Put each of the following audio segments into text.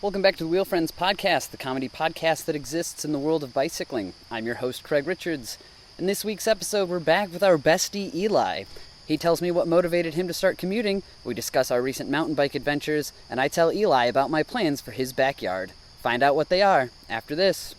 Welcome back to the Wheel Friends podcast, the comedy podcast that exists in the world of bicycling. I'm your host, Craig Richards. In this week's episode, we're back with our bestie, Eli. He tells me what motivated him to start commuting, we discuss our recent mountain bike adventures, and I tell Eli about my plans for his backyard. Find out what they are after this.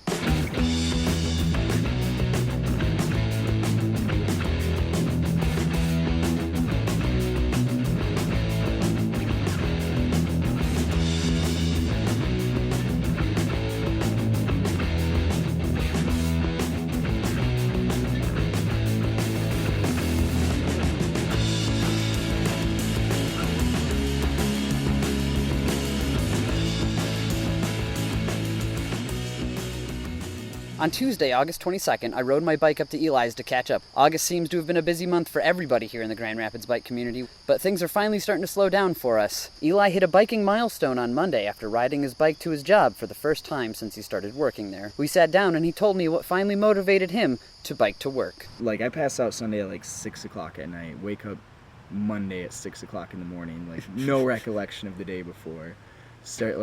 On Tuesday, August 22nd, I rode my bike up to Eli's to catch up. August seems to have been a busy month for everybody here in the Grand Rapids bike community, but things are finally starting to slow down for us. Eli hit a biking milestone on Monday after riding his bike to his job for the first time since he started working there. We sat down and he told me what finally motivated him to bike to work. I pass out Sunday at 6 o'clock at night, wake up Monday at 6 o'clock in the morning, no recollection of the day before. Start,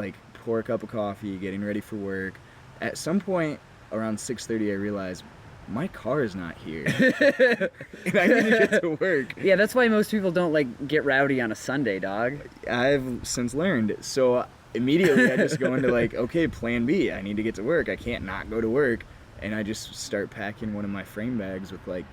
pour a cup of coffee, getting ready for work. At some point, around 6:30, I realized my car is not here, and I need to get to work. Yeah, that's why most people don't get rowdy on a Sunday, dog. I've since learned. So immediately I just go into okay, plan B. I need to get to work. I can't not go to work, and I just start packing one of my frame bags with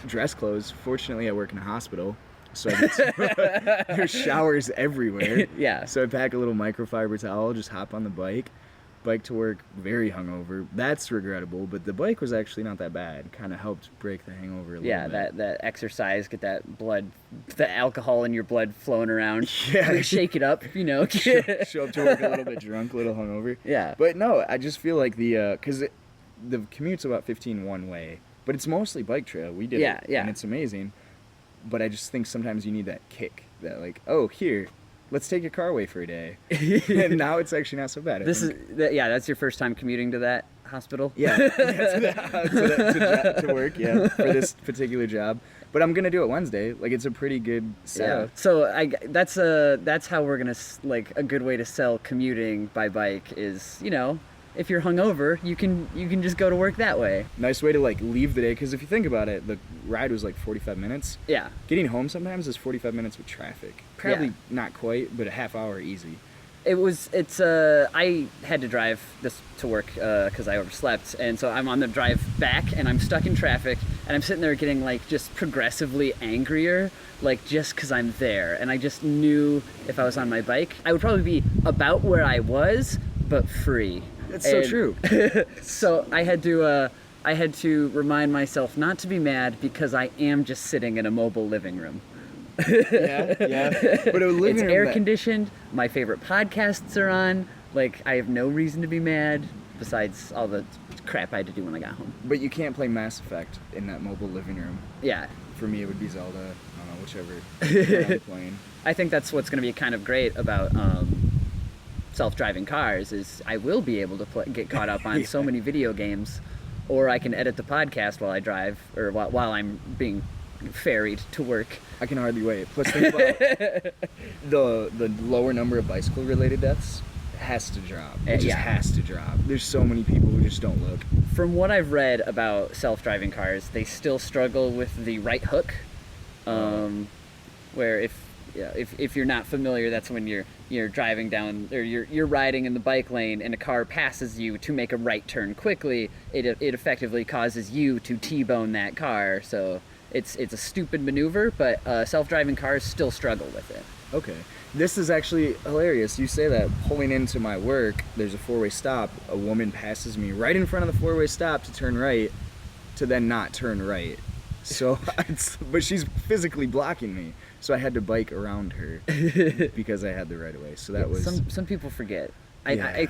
dress clothes. Fortunately, I work in a hospital, so I get there's showers everywhere. Yeah. So I pack a little microfiber towel, just hop on the bike to work, very hungover. That's regrettable, but the bike was actually not that bad. Kind of helped break the hangover a little bit. Yeah, that exercise, get that blood, the alcohol in your blood flowing around. Yeah. Shake it up, Show up to work a little bit drunk, a little hungover. Yeah. But no, I just feel like because the commute's about 15 one way, but it's mostly bike trail. We did it, and it's amazing. But I just think sometimes you need that kick, that here, let's take your car away for a day. And now it's actually not so bad. That's your first time commuting to that hospital? Yeah, to work, for this particular job. But I'm going to do it Wednesday. It's a pretty good setup. Yeah. So that's how we're going to, a good way to sell commuting by bike is, if you're hungover, you can just go to work that way. Nice way to leave the day, because if you think about it, the ride was 45 minutes. Yeah. Getting home sometimes is 45 minutes with traffic. Probably not quite, but a half hour easy. I had to drive this to work because I overslept, and so I'm on the drive back and I'm stuck in traffic and I'm sitting there getting just progressively angrier, just because I'm there, and I just knew if I was on my bike I would probably be about where I was but free. That's so true. So I had to remind myself not to be mad because I am just sitting in a mobile living room. Yeah. But it's air conditioned. My favorite podcasts are on. I have no reason to be mad besides all the crap I had to do when I got home. But you can't play Mass Effect in that mobile living room. Yeah. For me, it would be Zelda. I don't know, whichever I'm playing. I think that's what's going to be kind of great about self-driving cars is I will be able to get caught up on so many video games, or I can edit the podcast while I drive, or while I'm being ferried to work. I can hardly wait. Plus, think about the lower number of bicycle-related deaths has to drop. It just has to drop. There's so many people who just don't look. From what I've read about self-driving cars, they still struggle with the right hook, where if you're not familiar, that's when you're driving down, or you're riding in the bike lane and a car passes you to make a right turn quickly. It effectively causes you to T-bone that car. So it's a stupid maneuver, but self-driving cars still struggle with it. Okay. This is actually hilarious. You say that. Pulling into my work, there's a four-way stop. A woman passes me right in front of the four-way stop to turn right, to then not turn right. So, but she's physically blocking me. So I had to bike around her because I had the right of way. So that was... Some people forget. Yeah.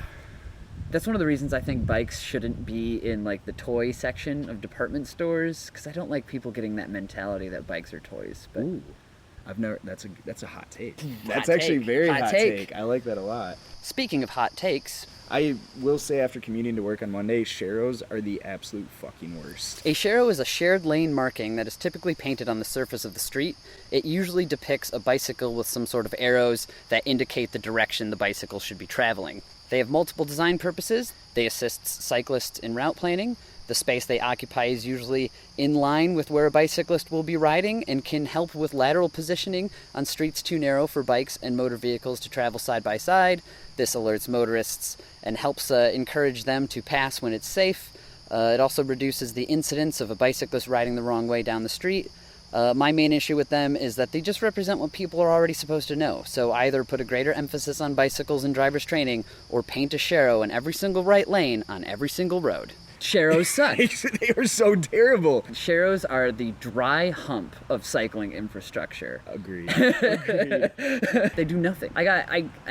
That's one of the reasons I think bikes shouldn't be in the toy section of department stores, because I don't like people getting that mentality that bikes are toys. But ooh, I've never. That's a hot take. That's actually very hot take. I like that a lot. Speaking of hot takes, I will say after commuting to work on Monday, Sharrows are the absolute fucking worst. A Sharrow is a shared lane marking that is typically painted on the surface of the street. It usually depicts a bicycle with some sort of arrows that indicate the direction the bicycle should be traveling. They have multiple design purposes. They assist cyclists in route planning. The space they occupy is usually in line with where a bicyclist will be riding and can help with lateral positioning on streets too narrow for bikes and motor vehicles to travel side by side. This alerts motorists and helps encourage them to pass when it's safe. It also reduces the incidence of a bicyclist riding the wrong way down the street. My main issue with them is that they just represent what people are already supposed to know. So either put a greater emphasis on bicycles and driver's training, or paint a Sharrow in every single right lane on every single road. Sharrows suck. They are so terrible. Sharrows are the dry hump of cycling infrastructure. Agreed. They do nothing. I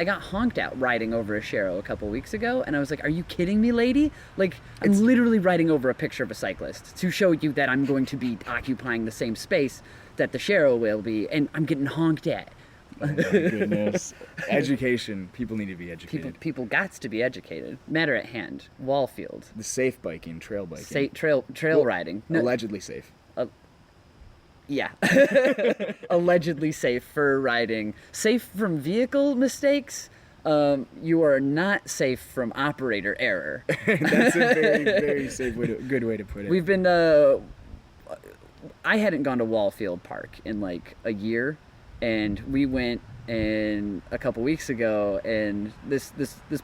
got honked out riding over a Sharrow a couple weeks ago, and I was like, "Are you kidding me, lady? Like, I'm literally riding over a picture of a cyclist to show you that I'm going to be occupying the same space that the Sharrow will be, and I'm getting honked at." Oh my goodness. Education. People need to be educated. People gots to be educated. Matter at hand. Wahlfield. The safe biking, trail biking. Trail riding. No, allegedly safe. yeah. Allegedly safe for riding. Safe from vehicle mistakes. You are not safe from operator error. That's a very, very safe good way to put it. We've been, I hadn't gone to Wahlfield Park in like a year. And we went in a couple weeks ago, and this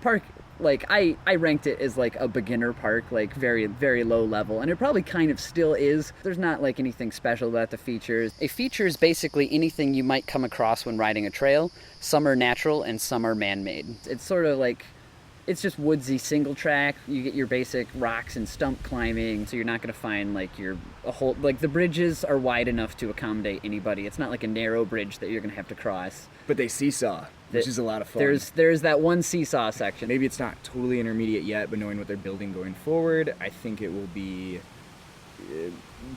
park, like, I ranked it as like a beginner park, like very, very low level, and it probably kind of still is. There's not like anything special about the features. A feature is basically anything you might come across when riding a trail. Some are natural and some are man-made. It's sort of like, it's just woodsy single track. You get your basic rocks and stump climbing, so you're not going to find like the bridges are wide enough to accommodate anybody. It's not like a narrow bridge that you're going to have to cross. But they seesaw, which is a lot of fun. There's that one seesaw section. Maybe it's not totally intermediate yet, but knowing what they're building going forward, I think it will be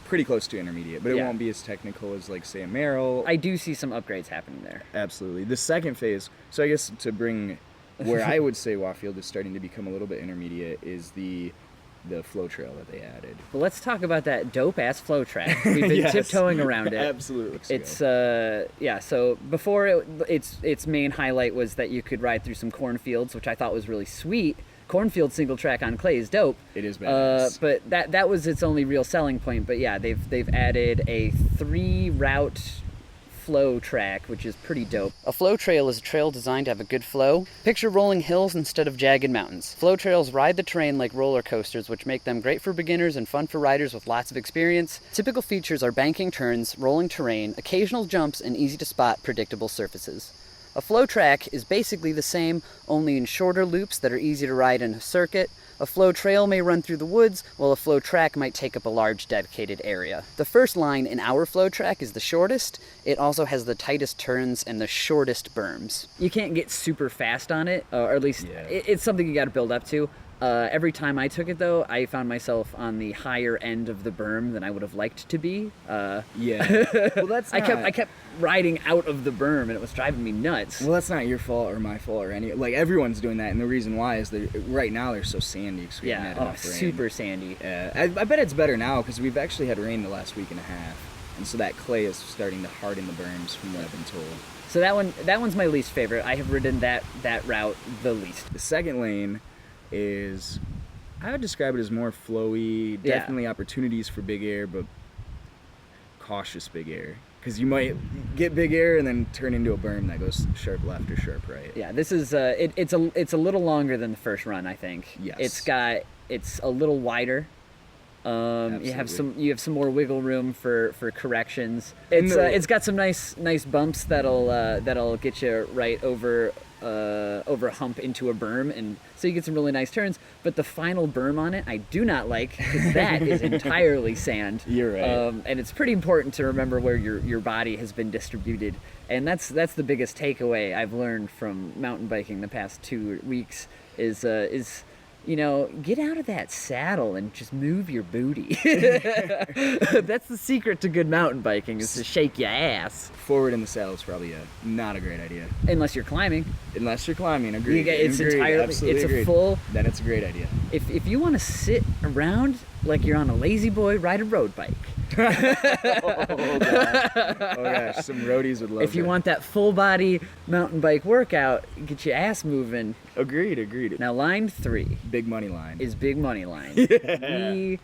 pretty close to intermediate, but it won't be as technical as, like, say, a Merrill. I do see some upgrades happening there. Absolutely. The second phase, so I guess to bring where I would say Wahlfield is starting to become a little bit intermediate, is the flow trail that they added. Well, let's talk about that dope-ass flow track. We've been tiptoeing around it. Absolutely. It's, so before its main highlight was that you could ride through some cornfields, which I thought was really sweet. Cornfield single track on clay is dope. It is badass. But that was its only real selling point. But yeah, they've added a 3-route flow track, which is pretty dope. A flow trail is a trail designed to have a good flow. Picture rolling hills instead of jagged mountains. Flow trails ride the terrain like roller coasters, which make them great for beginners and fun for riders with lots of experience. Typical features are banking turns, rolling terrain, occasional jumps, and easy to spot predictable surfaces. A flow track is basically the same, only in shorter loops that are easy to ride in a circuit. A flow trail may run through the woods, while a flow track might take up a large dedicated area. The first line in our flow track is the shortest. It also has the tightest turns and the shortest berms. You can't get super fast on it, or at least it's something you gotta build up to. Every time I took it, though, I found myself on the higher end of the berm than I would have liked to be. Well, that's I kept riding out of the berm, and it was driving me nuts. Well, that's not your fault or my fault or any. Like, everyone's doing that, and the reason why is that right now they're so sandy. Cause we haven't had enough rain. Super sandy. I bet it's better now because we've actually had rain the last week and a half, and so that clay is starting to harden the berms, from what I've been told. So that one's my least favorite. I have ridden that route the least. The second lane is, I would describe it as more flowy, definitely opportunities for big air, but cautious big air. Because you might get big air and then turn into a berm that goes sharp left or sharp right. Yeah, this is, it's a little longer than the first run, I think. Yes. It's a little wider. You have some more wiggle room for corrections. It's got some nice bumps that'll get you right over a hump into a berm, and so you get some really nice turns. But the final berm on it, I do not like, because that is entirely sand. You're right. And it's pretty important to remember where your body has been distributed, and that's the biggest takeaway I've learned from mountain biking the past 2 weeks is get out of that saddle and just move your booty. That's the secret to good mountain biking, is to shake your ass. Forward in the saddle is probably not a great idea. Unless you're climbing. Agreed. Then it's a great idea. If you want to sit around like you're on a lazy boy, ride a road bike. Oh gosh, some roadies would love If you that. want that full body mountain bike workout, get your ass moving. Agreed. Now line 3 Big money line. is big money line. Yeah.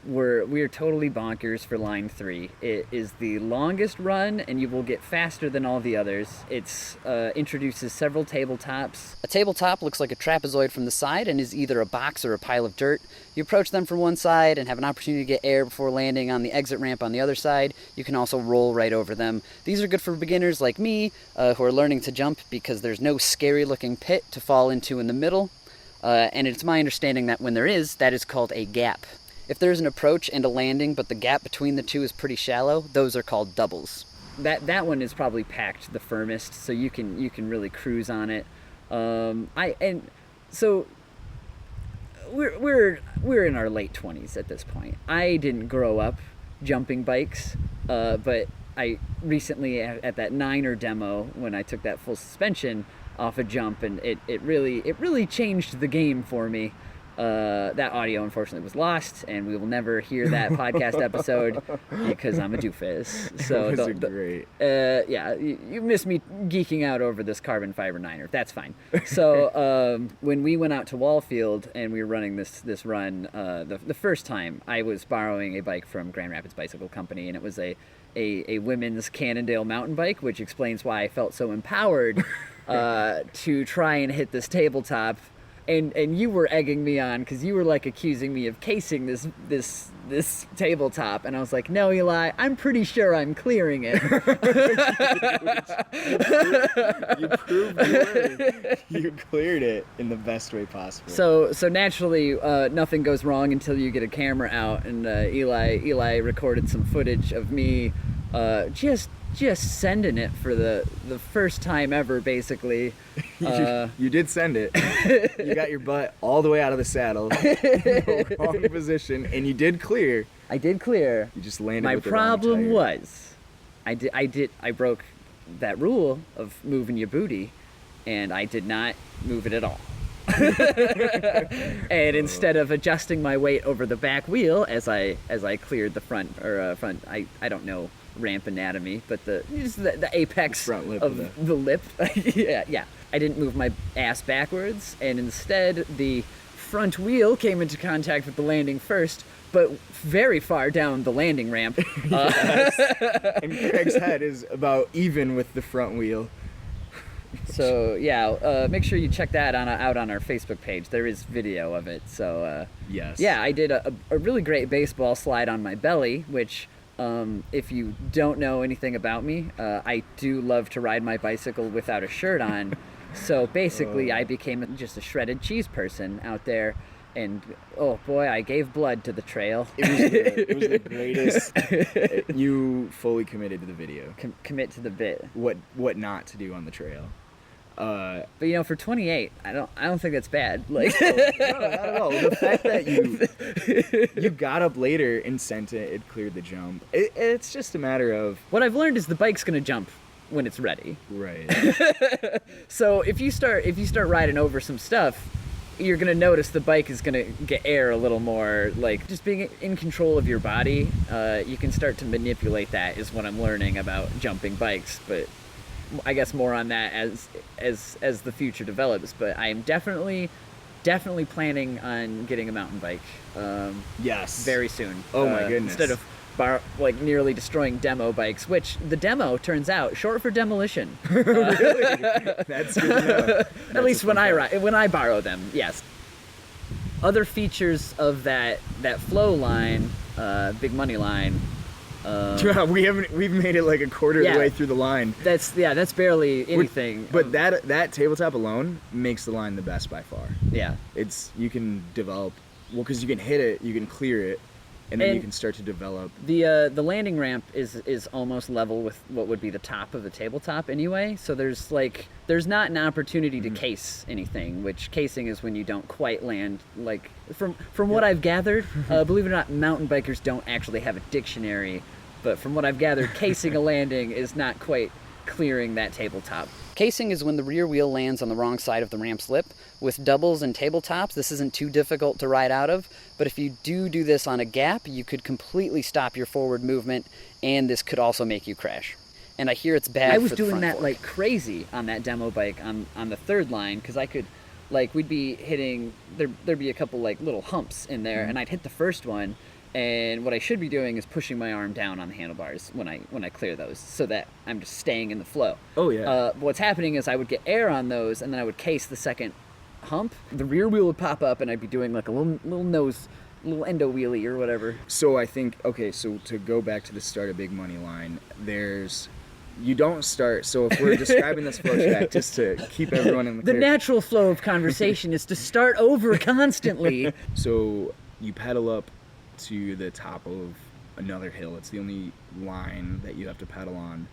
We are totally bonkers for line 3. It is the longest run, and you will get faster than all the others. It's introduces several tabletops. A tabletop looks like a trapezoid from the side and is either a box or a pile of dirt. You approach them from one side and have an opportunity to get air before landing on the exit ramp on the other side. You can also roll right over them. These are good for beginners like me who are learning to jump because there's no scary looking pit to fall into in the middle. And it's my understanding that when there is, that is called a gap. If there's an approach and a landing, but the gap between the two is pretty shallow, those are called doubles. That one is probably packed the firmest, so you can really cruise on it. So we're in our late 20s at this point. I didn't grow up jumping bikes, but I recently at that Niner demo when I took that full suspension off a jump, and it really changed the game for me. That audio unfortunately was lost, and we will never hear that podcast episode because I'm a doofus. So Great. Yeah, you missed me geeking out over this carbon fiber Niner. That's fine. So when we went out to Wahlfield and we were running this run, the first time I was borrowing a bike from Grand Rapids Bicycle Company, and it was a women's Cannondale mountain bike, which explains why I felt so empowered to try and hit this tabletop. And you were egging me on because you were like accusing me of casing this tabletop, and I was like, no, Eli, I'm pretty sure I'm clearing it. You proved you were. You cleared it in the best way possible. So naturally, nothing goes wrong until you get a camera out, and Eli recorded some footage of me just sending it for the first time ever, basically. You did send it. You got your butt all the way out of the saddle, the wrong position, and you did clear. I did clear. You just landed. My with the wrong problem tire. was, I broke that rule of moving your booty, and I did not move it at all. And instead of adjusting my weight over the back wheel as I cleared the front, I don't know ramp anatomy, but the apex front lip of the lip. yeah. I didn't move my ass backwards, and instead the front wheel came into contact with the landing first, but very far down the landing ramp. Yes. And Craig's head is about even with the front wheel. So yeah, make sure you check that out on our Facebook page. There is video of it. So Yes. yeah, I did a really great baseball slide on my belly, which if you don't know anything about me, I do love to ride my bicycle without a shirt on. So basically, I became just a shredded cheese person out there, and oh boy, I gave blood to the trail. It was the greatest. You fully committed to the video. Commit to the bit. What not to do on the trail. But for 28, I don't think that's bad. Like, no, not at all. The fact that you got up later and sent it, it cleared the jump. It's just a matter of what I've learned is the bike's gonna jump when it's ready. right. So if you start riding over some stuff, you're gonna notice the bike is gonna get air a little more. Like, just being in control of your body, you can start to manipulate that. Is what I'm learning about jumping bikes, but I guess more on that as the future develops. But I am definitely planning on getting a mountain bike. Yes. Very soon. Oh my goodness. Instead of nearly destroying demo bikes, which the demo turns out short for demolition. Really? That's good to know. At least when I borrow them, yes. Other features of that flow line, big money line. We've made it like a quarter of the way through the line. That's barely anything. But that tabletop alone makes the line the best by far. Yeah. You can develop, because you can hit it, you can clear it, and then you can start to develop. The landing ramp is almost level with what would be the top of the tabletop anyway. So there's not an opportunity to case anything, which casing is when you don't quite land. Like from what I've gathered, believe it or not, mountain bikers don't actually have a dictionary. But from what I've gathered, casing a landing is not quite clearing that tabletop. Casing is when the rear wheel lands on the wrong side of the ramp's lip. With doubles and tabletops, this isn't too difficult to ride out of, but if you do this on a gap, you could completely stop your forward movement, and this could also make you crash. And I hear it's bad. I was for the doing front that fork. like crazy on that demo bike on the third line, because I could, like, we'd be hitting, there'd be a couple like little humps in there, and I'd hit the first one, and what I should be doing is pushing my arm down on the handlebars when I clear those, so that I'm just staying in the flow. Oh, yeah. What's happening is I would get air on those, and then I would case the second hump. The rear wheel would pop up, and I'd be doing like a little endo wheelie or whatever. So I think, okay, so to go back to the start of Big Money line, you don't start, so if we're describing this flow track, just to keep everyone in the The clear. natural flow of conversation is to start over constantly. So you pedal up to the top of another hill. It's the only line that you have to pedal on.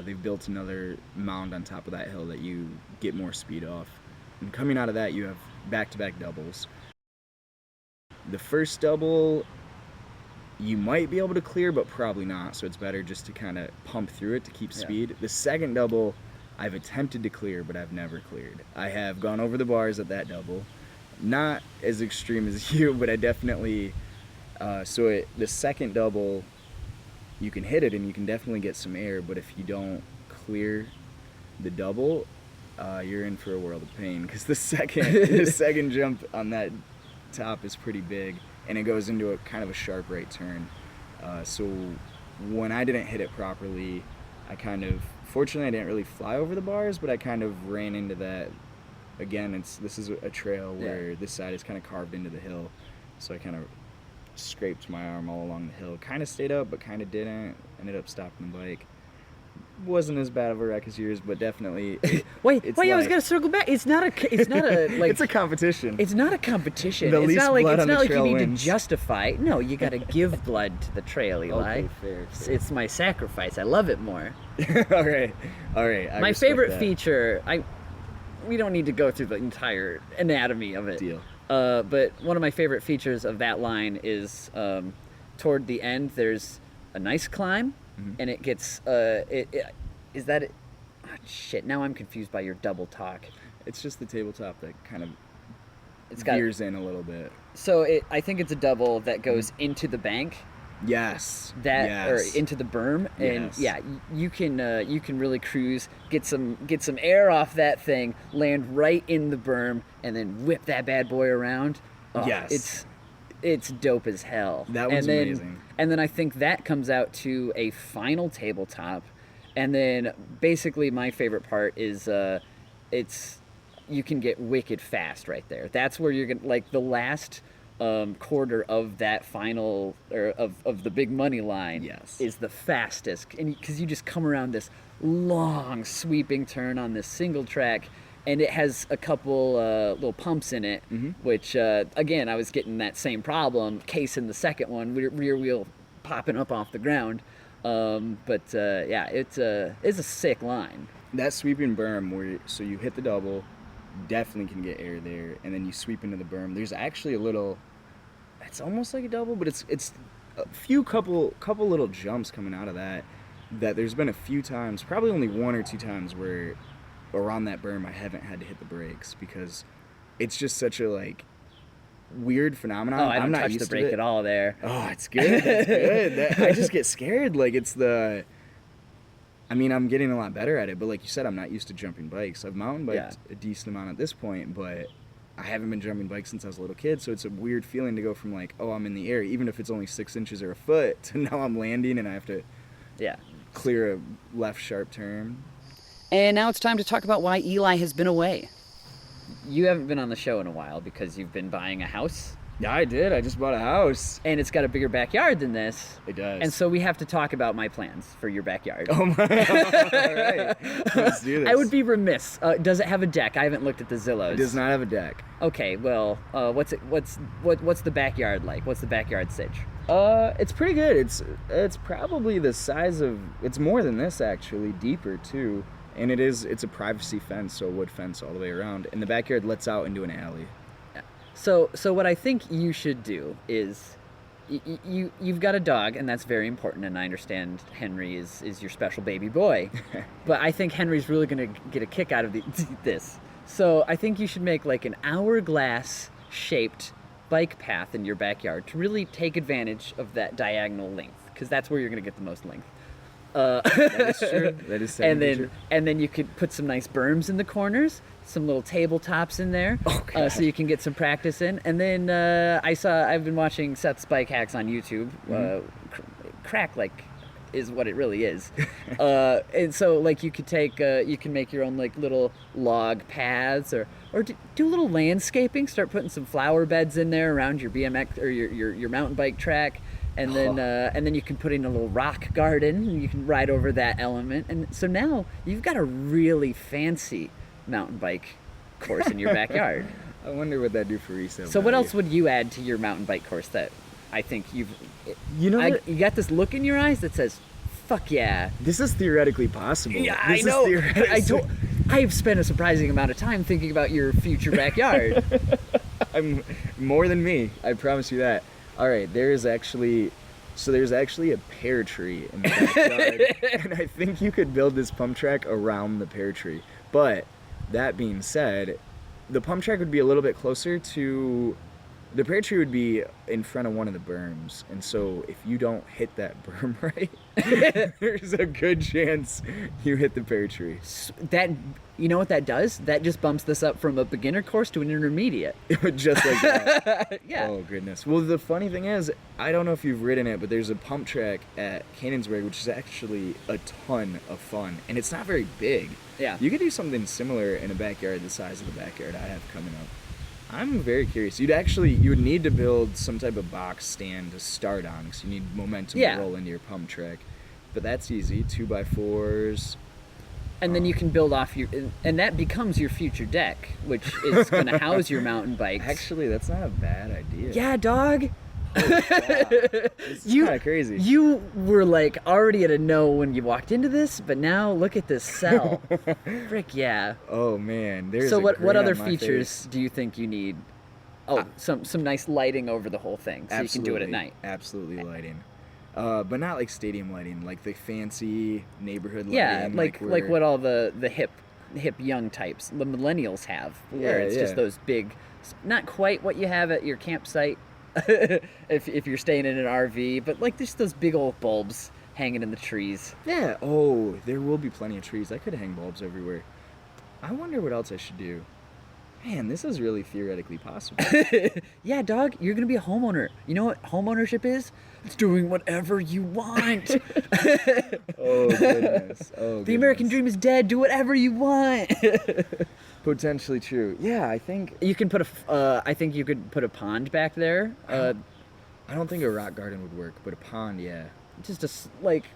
They've built another mound on top of that hill that you get more speed off. And coming out of that, you have back-to-back doubles. The first double, you might be able to clear, but probably not, so it's better just to kind of pump through it to keep speed. The second double, I've attempted to clear, but I've never cleared. I have gone over the bars at that double. Not as extreme as you, but I definitely... the second double, you can hit it and you can definitely get some air, but if you don't clear the double, you're in for a world of pain, because the second jump on that top is pretty big, and it goes into a kind of a sharp right turn. So when I didn't hit it properly, fortunately I didn't really fly over the bars, but I kind of ran into that. Again, this is a trail where this side is kind of carved into the hill, so I kind of scraped my arm all along the hill. Kind of stayed up, but kind of didn't. Ended up stopping the bike. Wasn't as bad of a wreck as yours, but definitely. Wait, I was gonna circle back. It's not a like. It's a competition. It's not a competition. The It's least not like blood it's on not the like you trail need wins. to justify. No, you gotta give blood to the trail, Eli. Okay, fair. It's my sacrifice. I love it more. all right. I My respect favorite that. feature. We don't need to go through the entire anatomy of it. Deal. But one of my favorite features of that line is toward the end. There's a nice climb, and it gets. Is that it? Oh, shit. Now I'm confused by your double talk. It's just the tabletop that kind of It's got. veers in a little bit. So I think it's a double that goes into the bank. Yes. Or into the berm, and Yes. you can really cruise, get some air off that thing, land right in the berm, and then whip that bad boy around. Oh, Yes. it's dope as hell. That one's amazing. And then I think that comes out to a final tabletop, and then basically my favorite part is you can get wicked fast right there. That's where you're gonna, like, the last quarter of that final, or of the Big Money line, is the fastest, and because you just come around this long sweeping turn on this single track, and it has a couple little pumps in it, which again, I was getting that same problem, casing the second one, rear wheel popping up off the ground. It's a sick line. That sweeping berm so you hit the double, definitely can get air there, and then you sweep into the berm. There's actually it's almost like a double, but it's a couple little jumps coming out of that there's been a few times, probably only one or two times, where around that berm I haven't had to hit the brakes, because it's just such a weird phenomenon. Oh, I don't I'm not touch used the brake to it. at all there. Oh, it's good. It's good. I just get scared. I'm getting a lot better at it, but like you said, I'm not used to jumping bikes. I've mountain biked a decent amount at this point, but I haven't been jumping bikes since I was a little kid, so it's a weird feeling to go from I'm in the air, even if it's only 6 inches or a foot, to now I'm landing and I have to clear a left sharp turn. And now it's time to talk about why Eli has been away. You haven't been on the show in a while because you've been buying a house. Yeah, I did. I just bought a house. And it's got a bigger backyard than this. It does. And so we have to talk about my plans for your backyard. Oh my! All right, let's do this. I would be remiss. Does it have a deck? I haven't looked at the Zillows. It does not have a deck. Okay, well, what's the backyard like? What's the backyard sitch? It's pretty good. It's probably the size of. It's more than this, actually, deeper too. And it's a privacy fence, so a wood fence all the way around, and the backyard lets out into an alley. So what I think you should do is you've got a dog, and that's very important, and I understand Henry is your special baby boy. But I think Henry's really going to get a kick out of this. So I think you should make like an hourglass-shaped bike path in your backyard to really take advantage of that diagonal length, because that's where you're going to get the most length. That is true. That is true. And then you could put some nice berms in the corners, some little tabletops in there, so you can get some practice in. And then I've been watching Seth's bike hacks on YouTube. Crack like is what it really is. And so like you can make your own like little log paths or do a little landscaping. Start putting some flower beds in there around your BMX or your mountain bike track. And then you can put in a little rock garden, and you can ride over that element. And so now you've got a really fancy mountain bike course in your backyard. I wonder what that'd do for resale. So what else would you add to your mountain bike course that I think you got this look in your eyes that says, "Fuck yeah, this is theoretically possible." Yeah, this I know. Is I've spent a surprising amount of time thinking about your future backyard. I'm more than me. I promise you that. All right, there's actually a pear tree in the backyard, and I think you could build this pump track around the pear tree. But that being said, the pump track would be a little bit closer to the pear tree would be in front of one of the berms, and so if you don't hit that berm right, there's a good chance you hit the pear tree. That, you know what that does? That just bumps this up from a beginner course to an intermediate. Just like that. Yeah. Oh, goodness. Well, the funny thing is, I don't know if you've ridden it, but there's a pump track at Canonsburg, which is actually a ton of fun, and it's not very big. Yeah. You could do something similar in a backyard the size of the backyard I have coming up. I'm very curious. You would need to build some type of box stand to start on, because you need momentum to roll into your pump track. But that's easy, 2x4s. And then you can build off and that becomes your future deck, which is going to house your mountain bikes. Actually, that's not a bad idea. Yeah, dog. It's kind of crazy. You were like already at a no when you walked into this, but now look at this cell. Frick yeah. Oh man, there's so a what grin other on my features face. do you think you need? Oh, some nice lighting over the whole thing, so you can do it at night. Absolutely lighting. But not like stadium lighting, like the fancy neighborhood lighting. Yeah, like what all the hip young types, the millennials have, where it's just those big, not quite what you have at your campsite if you're staying in an RV, but like just those big old bulbs hanging in the trees. Yeah. Oh, there will be plenty of trees. I could hang bulbs everywhere. I wonder what else I should do. Man, this is really theoretically possible. Yeah, dog, you're going to be a homeowner. You know what homeownership is? It's doing whatever you want. Oh, goodness. The American dream is dead. Do whatever you want. Potentially true. Yeah, I think you can put I think you could put a pond back there. I don't think a rock garden would work, but a pond, yeah. Just like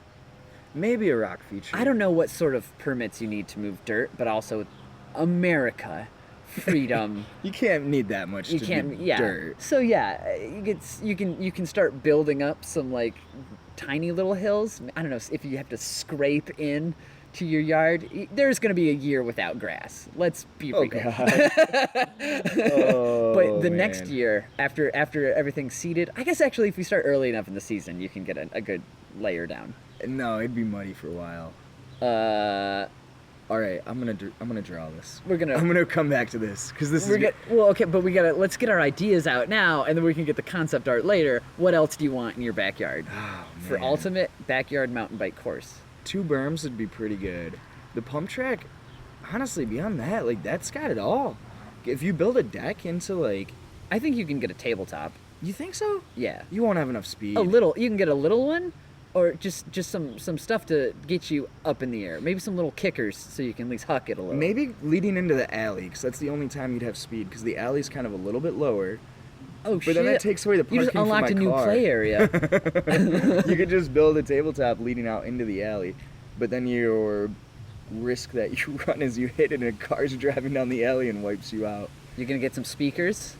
maybe a rock feature. I don't know what sort of permits you need to move dirt, but also America. Freedom. You can't need that much dirt. So yeah, you can start building up some like tiny little hills. I don't know if you have to scrape in to your yard. There's going to be a year without grass. Let's be real. But the next year, after everything's seeded, I guess actually if we start early enough in the season, you can get a good layer down. No, it'd be muddy for a while. All right, I'm gonna draw this. I'm gonna come back to this because this is. Well, okay, but let's get our ideas out now, and then we can get the concept art later. What else do you want in your backyard for ultimate backyard mountain bike course? 2 berms would be pretty good. The pump track, honestly, beyond that, like that's got it all. If you build a deck into like, I think you can get a tabletop. You think so? Yeah. You won't have enough speed. You can get a little one. Or just some stuff to get you up in the air. Maybe some little kickers so you can at least huck it a little. Maybe leading into the alley, because that's the only time you'd have speed, because the alley's kind of a little bit lower. Oh, shit. But then that takes away the parking. You just unlocked a new play area. You could just build a tabletop leading out into the alley, but then your risk that you run as you hit it and a car's driving down the alley and wipes you out. You're going to get some speakers?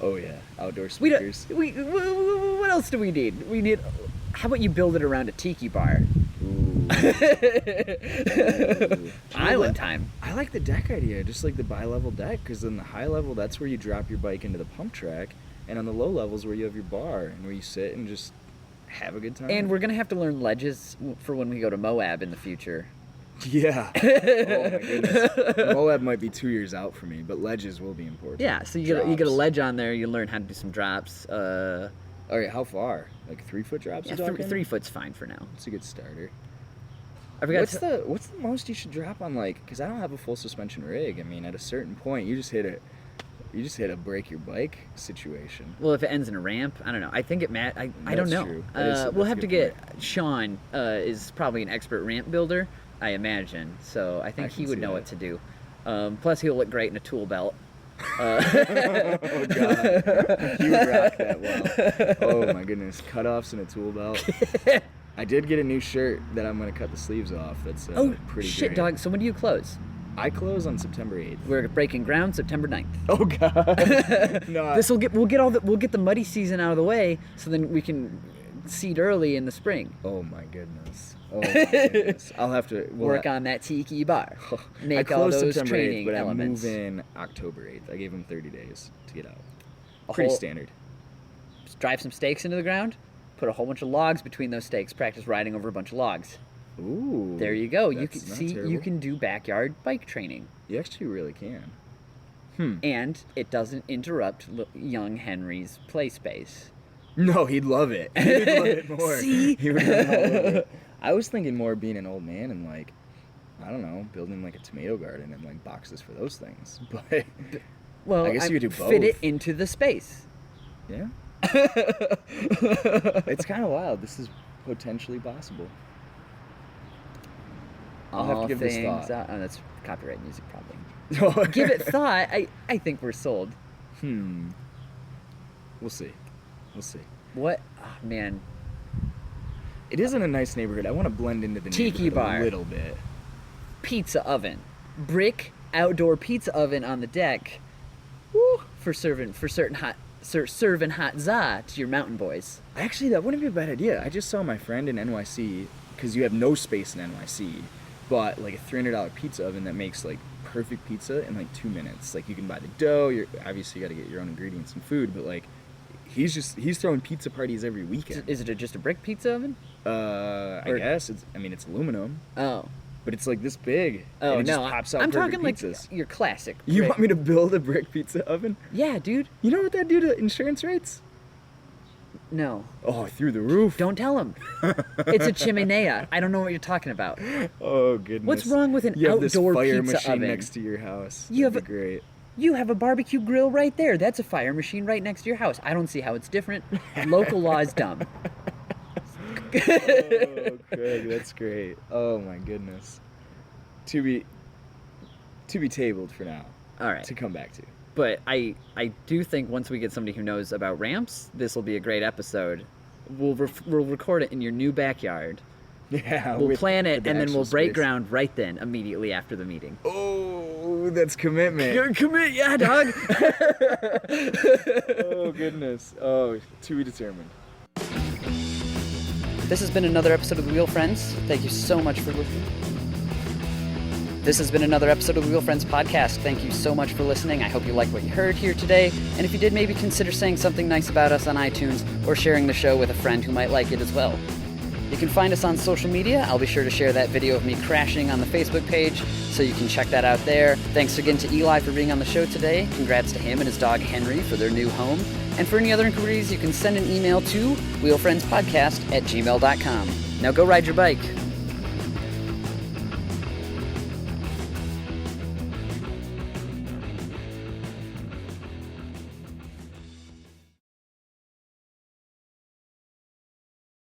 Oh, yeah. Outdoor speakers. What else do we need? We need... How about you build it around a tiki bar? Ooh. Island time. I like the deck idea, just like the bi-level deck, because in the high level, that's where you drop your bike into the pump track, and on the low levels where you have your bar and where you sit and just have a good time. And we're going to have to learn ledges for when we go to Moab in the future. Yeah. Oh my goodness. Moab might be 2 years out for me, but ledges will be important. Yeah, so you get a ledge on there, you learn how to do some drops. All right, how far? Like 3 foot drops? Yeah, 3 foot's fine for now. It's a good starter. I forgot What's the most you should drop on, like, because I don't have a full suspension rig. I mean, at a certain point, you just hit a break your bike situation. Well, if it ends in a ramp, I don't know. I think it I don't That's know. true. We'll That's have a to good get Sean is probably an expert ramp builder, I imagine. So I think he can would see know that. what to do. Plus, he'll look great in a tool belt. Oh god, you rock that well. Oh my goodness, cutoffs and a tool belt. I did get a new shirt that I'm gonna cut the sleeves off. That's pretty shit, great. dog. So when do you close? I close on September 8th. We're breaking ground September 9th. Oh god. No. We'll get the muddy season out of the way, so then we can seed early in the spring. Oh my goodness. Oh my goodness. I'll have to Work on that tiki bar. Make I all closed those September 8th, training but elements. I move in October 8th. I gave him 30 days to get out. A Pretty whole- standard. Just drive some stakes into the ground, put a whole bunch of logs between those stakes, practice riding over a bunch of logs. Ooh. There you go. You can that's not see terrible. you can do backyard bike training. You actually really can. And it doesn't interrupt young Henry's play space. No, he'd love it. He'd love it more. See? He would run all over it. I was thinking more being an old man and, like, I don't know, building like a tomato garden and like boxes for those things. But Well, I guess you could do fit it both. into the space. yeah, it's kind of wild. This is potentially possible. I'll have to give this thought. Oh, that's copyright music, probably. Give it thought. I think we're sold. We'll see. We'll see. What? Oh, man. It is in a nice neighborhood. I want to blend into the Tiki neighborhood bar. a little bit. Pizza oven. Brick outdoor pizza oven on the deck. Woo, for serving hot za to your mountain boys. Actually, that wouldn't be a bad idea. I just saw my friend in NYC, because you have no space in NYC, but like a $300 pizza oven that makes like perfect pizza in like 2 minutes. Like you can buy the dough. You're obviously got to get your own ingredients and food, but like he's throwing pizza parties every weekend. Is it just a brick pizza oven? I guess it's aluminum, Oh. but it's like this big. Oh, and it no. just pops out I'm perfect talking pizzas. like your classic. You brick. want me to build a brick pizza oven? Yeah, dude. You know what that do to insurance rates? No. Oh, through the roof. Don't tell him. It's a chimenea. I don't know what you're talking about. Oh goodness. What's wrong with an you have outdoor this fire pizza machine oven? next to your house. You That'd have be great. You have a barbecue grill right there. That's a fire machine right next to your house. I don't see how it's different. Local law is dumb. Oh, Craig, that's great. Oh my goodness. To be tabled for now. All right. To come back to. But I do think once we get somebody who knows about ramps, this will be a great episode. We'll record it in your new backyard. Yeah. We'll with- plan it, with the and then actual we'll break space. ground right then, immediately after the meeting. Oh, that's commitment. You're commit, yeah, dog. Oh goodness. Oh, to be determined. This has been another episode of The Wheel Friends. Thank you so much for listening. This has been another episode of the Wheel Friends podcast. Thank you so much for listening. I hope you liked what you heard here today. And if you did, maybe consider saying something nice about us on iTunes or sharing the show with a friend who might like it as well. You can find us on social media. I'll be sure to share that video of me crashing on the Facebook page, so you can check that out there. Thanks again to Eli for being on the show today. Congrats to him and his dog Henry for their new home. And for any other inquiries, you can send an email to wheelfriendspodcast@gmail.com. Now go ride your bike.